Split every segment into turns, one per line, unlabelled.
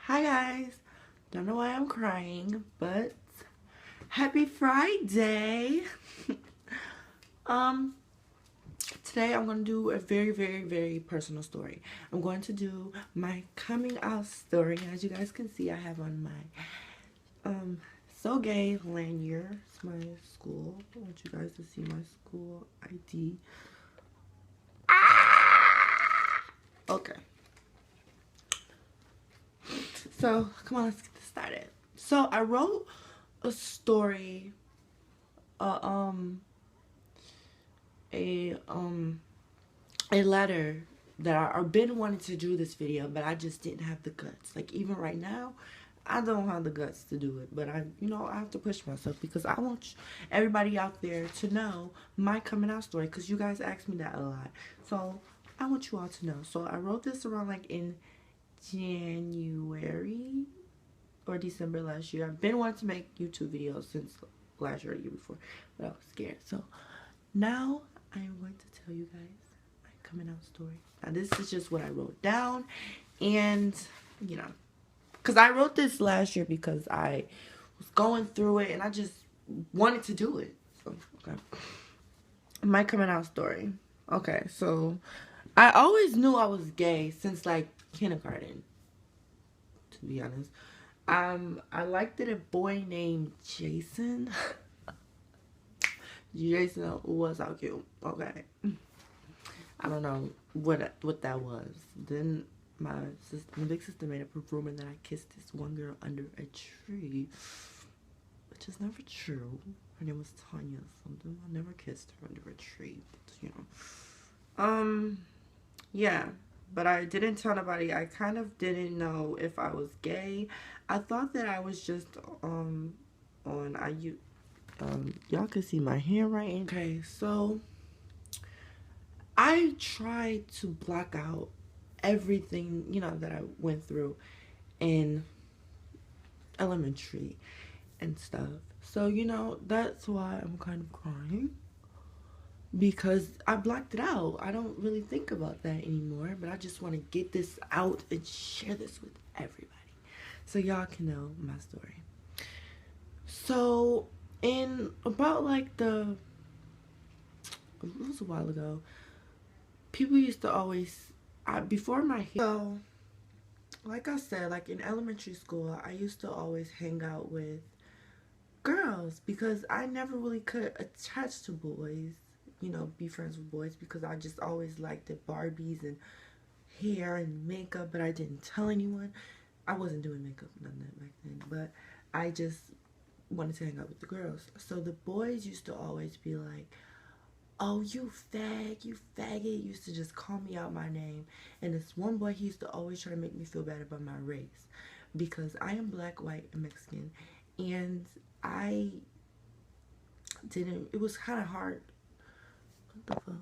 Hi guys, don't know why I'm crying, but happy Friday. um Today I'm going to do a very personal story. I'm going to do my coming out story. As you guys can see, I have on my so gay lanyard. It's my school. I want you guys to see my school ID. Okay. So, come on, let's get this started. So, I wrote a story uh, um a um a letter that I've been wanting to do this video, but I just didn't have the guts. Like, even right now, I don't have the guts to do it, but I have to push myself because I want everybody out there to know my coming out story, because you guys ask me that a lot. So I want you all to know. So I wrote this around like in January or December last year. I've been wanting to make YouTube videos since last year or the year before, but I was scared. So now I am going to tell you guys my coming out story. Now this is just what I wrote down, and because I wrote this last year because I was going through it and I just wanted to do it. So okay, my coming out story. Okay, so I always knew I was gay since like kindergarten, to be honest. I liked it a boy named Jason. Jason was so cute. Okay. I don't know what that was. Then my big sister made up a rumor that I kissed this one girl under a tree, which is never true. Her name was Tanya something. I never kissed her under a tree, but yeah. But I didn't tell nobody. I kind of didn't know if I was gay. I thought that I was just y'all can see my handwriting. Okay, so I tried to block out everything, that I went through in elementary and stuff. So, that's why I'm kind of crying, because I blocked it out. I don't really think about that anymore, but I just want to get this out and share this with everybody so y'all can know my story. So, in about like it was a while ago, people used to always, before my hair, so like I said, like in elementary school, I used to always hang out with girls because I never really could attach to boys, be friends with boys, because I just always liked the Barbies and hair and makeup, but I didn't tell anyone. I wasn't doing makeup, none of that back then, but I just wanted to hang out with the girls. So the boys used to always be like, "Oh, you faggot," used to just call me out my name. And this one boy, he used to always try to make me feel bad about my race, because I am black, white, and Mexican, and I didn't, it was kind of hard, what the fuck?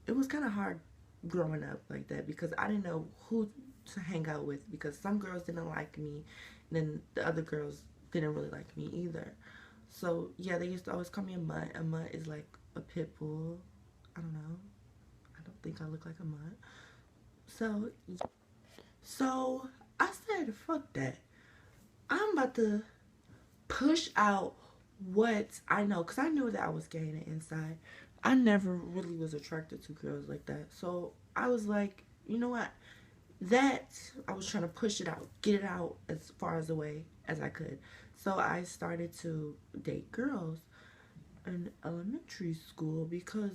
It was kind of hard growing up like that, because I didn't know who to hang out with, because some girls didn't like me, and then the other girls didn't really like me either. So yeah, they used to always call me a mutt. A mutt is like a pit bull. I don't know. I don't think I look like a mutt. So I said, fuck that. I'm about to push out what I know, because I knew that I was gay on the inside. I never really was attracted to girls like that. So I was like, you know what? I was trying to push it out, get it out as far as away as I could. So I started to date girls in elementary school because,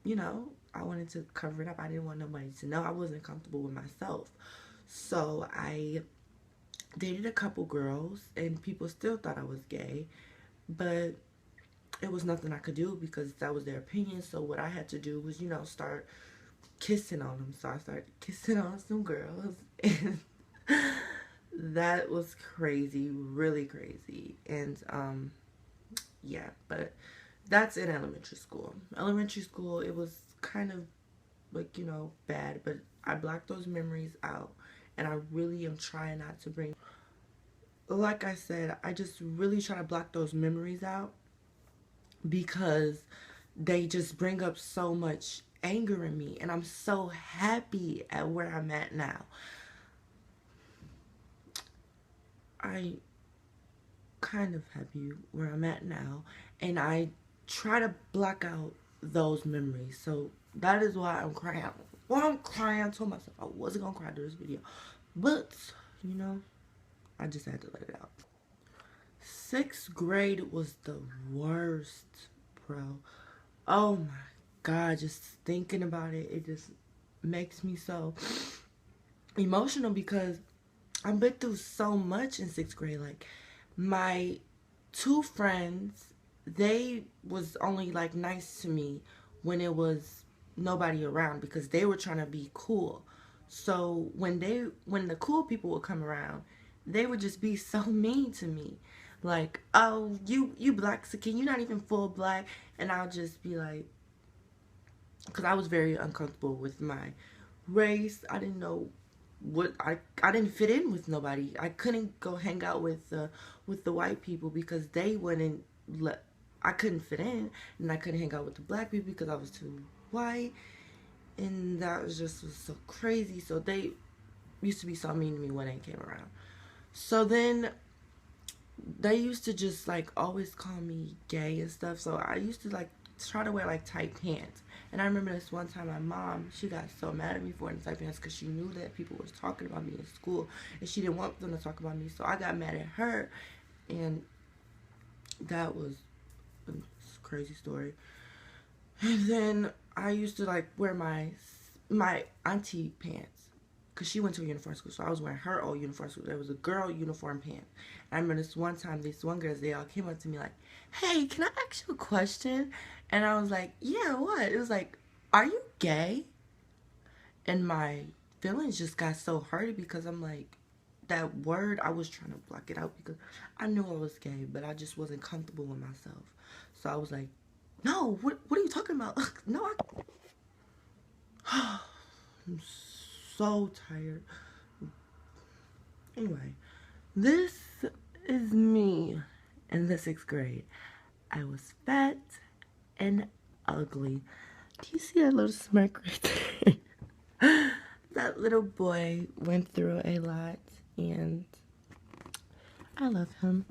I wanted to cover it up. I didn't want nobody to know. I wasn't comfortable with myself. So I dated a couple girls, and people still thought I was gay, but it was nothing I could do because that was their opinion. So what I had to do was, start kissing on them. So I started kissing on some girls, and that was crazy, really crazy. And yeah, but that's in elementary school. Elementary school, it was kind of like, bad, but I blocked those memories out, and I really am trying not to bring, like I said, I just really try to block those memories out, because they just bring up so much anger in me, and I'm so happy at where I'm at now. I kind of happy where I'm at now, and I try to block out those memories. So that is why I'm crying. Well, I'm crying. I told myself I wasn't gonna cry through this video, but you know, I just had to let it out. Sixth grade was the worst, bro. Oh my God, just thinking about it, it just makes me so emotional because I've been through so much in sixth grade. Like, my two friends, they was only like nice to me when it was nobody around because they were trying to be cool. So when the cool people would come around, they would just be so mean to me. Like, oh, you black, so can you not even full black? And I'll just be like, because I was very uncomfortable with my race. I didn't know what I didn't fit in with nobody. I couldn't go hang out with the white people because they wouldn't let. I couldn't fit in, and I couldn't hang out with the black people because I was too white, and that was so crazy. So they used to be so mean to me when they came around. So then they used to just like always call me gay and stuff. So I used to like try to wear like tight pants. And I remember this one time my mom, she got so mad at me for wearing tight pants because she knew that people was talking about me in school and she didn't want them to talk about me. So I got mad at her, and that was a crazy story. And then I used to like wear my auntie pants because she went to a uniform school, so I was wearing her old uniform school. There was a girl uniform pant. I remember this one time, these one girls, they all came up to me like, hey, can I ask you a question? And I was like, yeah, what? It was like, are you gay? And my feelings just got so hurt because I'm like, that word, I was trying to block it out because I knew I was gay, but I just wasn't comfortable with myself. So I was like, no, what are you talking about? No, I'm so tired. Anyway, this is me in the sixth grade. I was fat and ugly. Do you see that little smirk right there? That little boy went through a lot, and I love him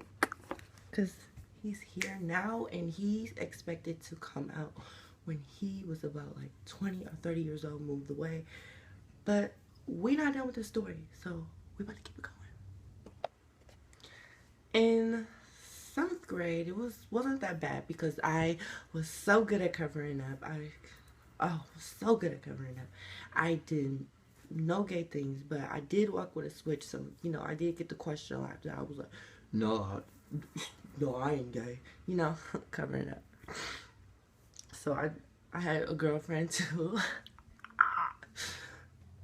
because he's here now, and he's expected to come out when he was about like 20 or 30 years old, moved away. But we're not done with the story, so we're about to keep it going. In 7th grade, it wasn't that bad because I was so good at covering up. I was so good at covering up. I did no gay things, but I did walk with a switch. So, you know, I did get the question a lot. I was like, no, I ain't gay. You know, covering up. So I had a girlfriend too.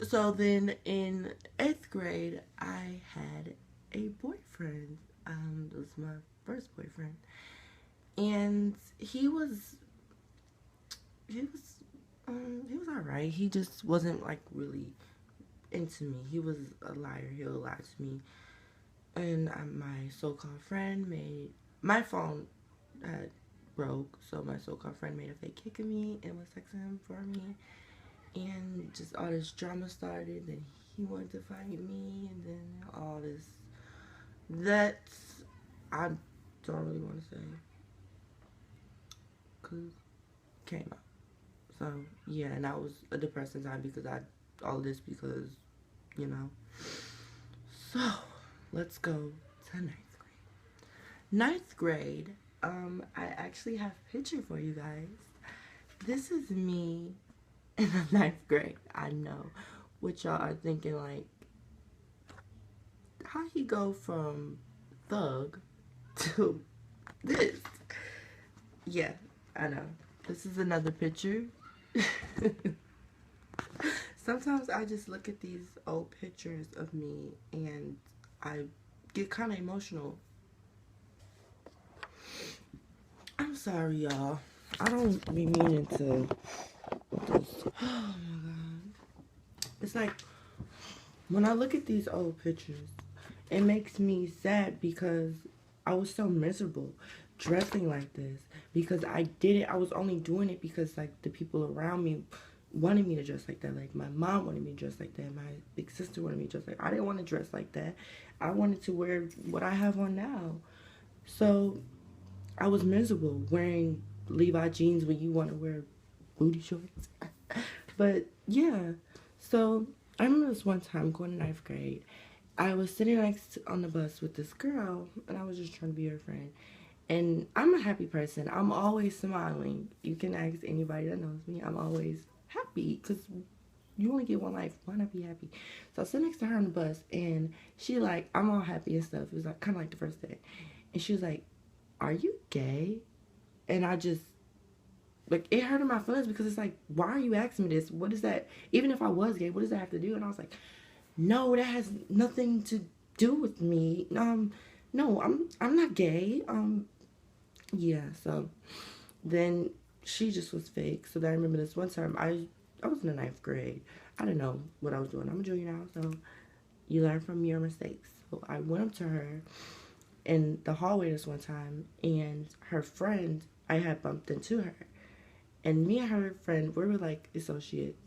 So then in 8th grade, I had a boyfriend. It was my first boyfriend, and he was alright. He just wasn't like really into me. He was a liar. He'll lie to me. And my so-called friend my phone had broke, so my so-called friend made a fake kick of me and was texting him for me. And just all this drama started, and he wanted to fight me, and then all this. That's, I don't really want to say, because it came out. So, yeah, and that was a depressing time because all this because, you know. So, let's go to 9th grade. 9th grade, I actually have a picture for you guys. This is me in the 9th grade. I know what y'all are thinking, like, how he go from thug to this? Yeah, I know. This is another picture. Sometimes I just look at these old pictures of me and I get kind of emotional. I'm sorry, y'all. I don't be meaning to. Oh my God. It's like, when I look at these old pictures, it makes me sad because I was so miserable dressing like this. Because I did it, I was only doing it because like the people around me, wanted me to dress like that. Like, my mom wanted me to dress like that. My big sister wanted me to dress like that. I didn't want to dress like that. I wanted to wear what I have on now. So I was miserable wearing Levi jeans when you want to wear booty shorts. But yeah, so I remember this one time going to ninth grade. I was sitting on the bus with this girl, and I was just trying to be her friend. And I'm a happy person. I'm always smiling. You can ask anybody that knows me. I'm always happy because you only get one life. Why not be happy? So I sit next to her on the bus, and she like, I'm all happy and stuff. It was like kind of like the first day. And she was like, are you gay? And I just, like, it hurted my feelings because it's like, why are you asking me this? What is that? Even if I was gay, what does that have to do? And I was like, no, that has nothing to do with me. No, I'm not gay. Yeah, so then she just was fake. So then I remember this one time, I was in the ninth grade. I didn't know what I was doing. I'm a junior now, so you learn from your mistakes. So I went up to her in the hallway this one time, and her friend, I had bumped into her. And me and her friend, we were like associates.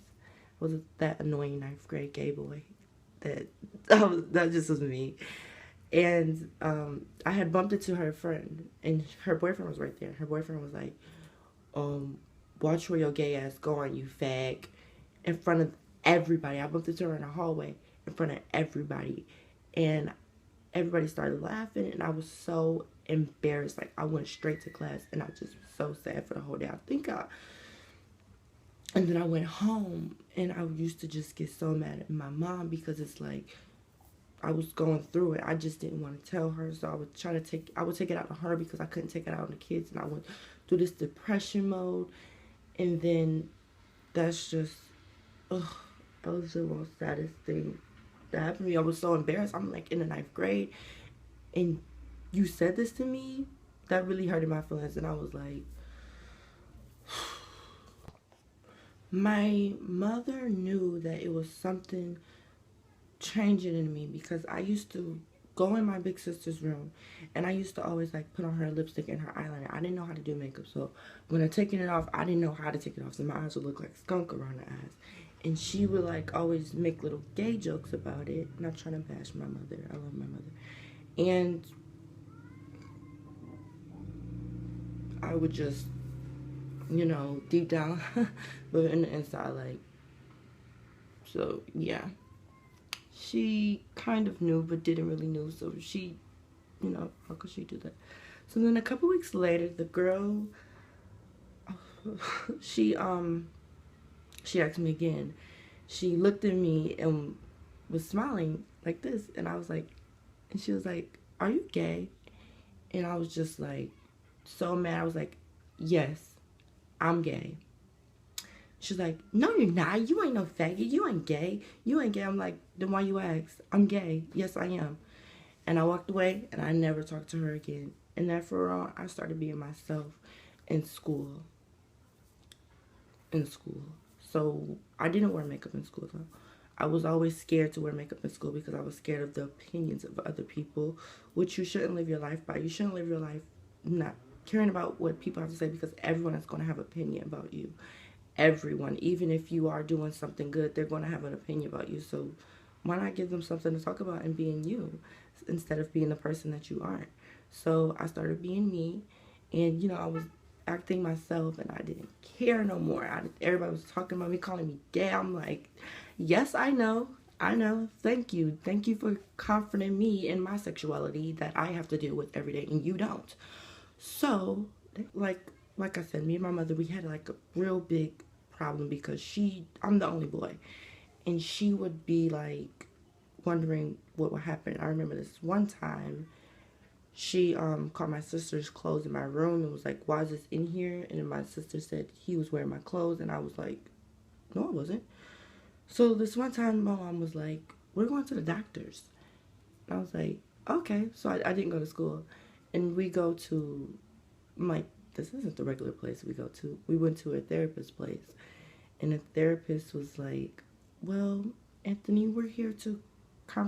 Was that annoying ninth grade gay boy. That just was me. And I had bumped into her friend, and her boyfriend was right there. Her boyfriend was like, watch where your gay ass going, you fag. In front of everybody. I bumped into her in the hallway in front of everybody. And everybody started laughing, and I was so embarrassed. Like, I went straight to class, and I just was so sad for the whole day. And then I went home, and I used to just get so mad at my mom because it's like, I was going through it. I just didn't want to tell her, so I would take it out on her because I couldn't take it out on the kids, and I went through this depression mode. And then that's just, that was the most saddest thing that happened to me. I was so embarrassed. I'm like in the ninth grade, and you said this to me. That really hurted my feelings, and I was like, my mother knew that it was something changing in me because I used to go in my big sister's room, and I used to always like put on her lipstick and her eyeliner. I didn't know how to do makeup, so when I'm taking it off, I didn't know how to take it off, so my eyes would look like skunk around the eyes. And she would like always make little gay jokes about it. Not trying to bash my mother. I love my mother. And I would just, deep down, but in the inside, like, so yeah. She kind of knew, but didn't really know. So she, how could she do that? So then a couple weeks later, the girl, she asked me again. She looked at me and was smiling like this, and I was like, and she was like, are you gay? And I was just like, so mad. I was like, yes, I'm gay. She's like, no, you're not. You ain't no faggot. You ain't gay. You ain't gay. I'm like, then why you ask? I'm gay. Yes, I am. And I walked away, and I never talked to her again. And after all, I started being myself in school. So I didn't wear makeup in school, though. I was always scared to wear makeup in school because I was scared of the opinions of other people, which you shouldn't live your life by. You shouldn't live your life not caring about what people have to say because everyone is going to have an opinion about you. Everyone, even if you are doing something good, they're going to have an opinion about you. So why not give them something to talk about and being you instead of being the person that you aren't? So I started being me, and I was acting myself, and I didn't care no more. Everybody was talking about me, calling me gay. I'm like, yes, I know. Thank you for confiding me in my sexuality that I have to deal with every day, and you don't. So like I said, me and my mother, we had like a real big problem because I'm the only boy, and she would be like wondering what would happen. I remember this one time, she caught my sister's clothes in my room and was like, why is this in here? And then my sister said he was wearing my clothes, and I was like, no, I wasn't. So this one time, my mom was like, we're going to the doctor's. And I was like, okay. So I didn't go to school, and we go to, like, this isn't the regular place we go to. We went to a therapist's place, and the therapist was like, well, Anthony, we're here to